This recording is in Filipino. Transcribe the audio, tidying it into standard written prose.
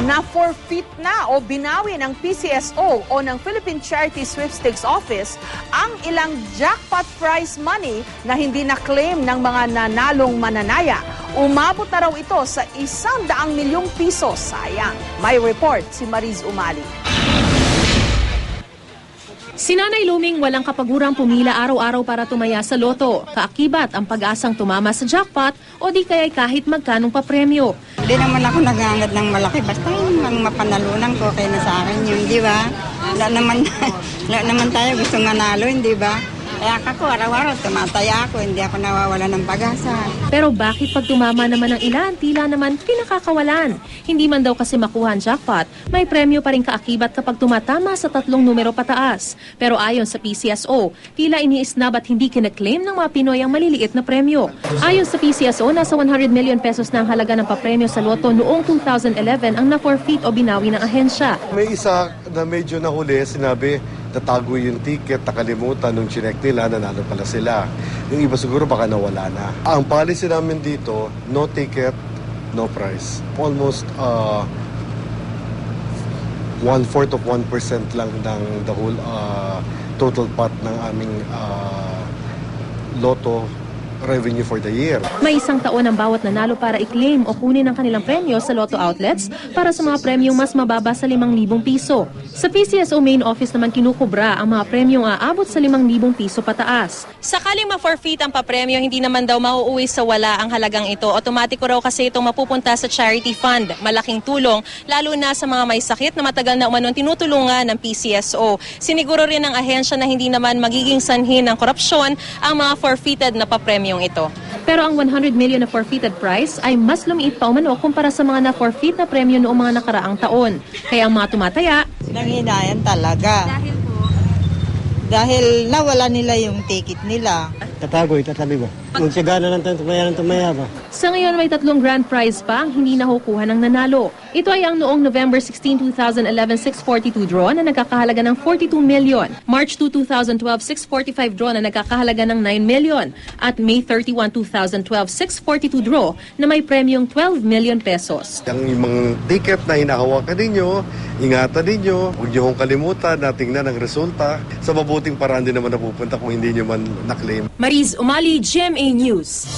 na forfeit na o binawi ng PCSO o ng Philippine Charity Sweepstakes Office ang ilang jackpot prize money na hindi na-claim ng mga nanalong mananaya. Umabot na raw ito sa 100 milyong piso. Sayang. May report si Mariz Umali. Si Nanay Luming walang kapagurang pumila araw-araw para tumaya sa loto. Kaakibat ang pag-asang tumama sa jackpot o di kaya'y kahit magkanong papremyo. Hindi naman ako nagangad ng malaki. Basta yung mapanalunan ko kaya na sa akin yun, di ba? Wala naman tayo gusto manalo, hindi ba? Kaya ako araw-araw tumataya ako, hindi ako nawawala ng pag-asa. Pero bakit pag tumama naman ang ilan, tila naman pinakakawalan? Hindi man daw kasi makuha ang jackpot, may premyo pa rin kaakibat kapag tumatama sa 3 numero pataas. Pero ayon sa PCSO, tila iniisnab at hindi kinaklaim ng mga Pinoy ang maliliit na premyo. Ayon sa PCSO, nasa 100 million pesos na ang halaga ng papremyo sa loto noong 2011 ang na-forfeit o binawi ng ahensya. May isa na medyo nahuli, sinabi, natago yung ticket, nakalimutan nung chinek nila, nanalo pala sila. Yung iba siguro baka nawala na. Ang policy namin dito, no ticket, no price. Almost 1/4 of 1% lang ng the whole total pot ng aming loto revenue for the year. May isang taon ang bawat nanalo para i-claim o kunin ang kanilang premyo sa Lotto outlets para sa mga premyong mas mababa sa 5,000 piso. Sa PCSO main office naman kinukubra ang mga premyong aabot sa 5,000 piso pataas. Sakaling ma-forfeit ang papremyo, hindi naman daw mauuwi sa wala ang halagang ito. Otomatiko raw kasi itong mapupunta sa charity fund. Malaking tulong, lalo na sa mga may sakit na matagal na umanon tinutulungan ng PCSO. Siniguro rin ng ahensya na hindi naman magiging sanhi ng korupsyon ang mga forfeited na papremyong ito. Pero ang 100 million na forfeited prize ay mas lumiit pa umano kumpara sa mga na-forfeit na premyo noong mga nakaraang taon. Kaya ang mga tumataya, Nanghihinayang talaga. Dahil po? Dahil nawala nila yung ticket nila. Tatagoy, tatabi ba? Magsigana lang tayo tumaya ba? Sa ngayon may 3 grand prize pa ang hindi nakukuha ng nanalo. Ito ay ang noong November 16, 2011 642 draw na nagkakahalaga ng 42 million, March 2, 2012 645 draw na nagkakahalaga ng 9 million, at May 31, 2012 642 draw na may premyong 12 million pesos. Yung mga ticket na hinahawakan ninyo, ingatan ninyo, huwag niyo hong kalimutan na tingnan ang resulta. Sa mabuting paraan din naman napupunta kung hindi niyo man na-claim. Mariz Umali, GMA News.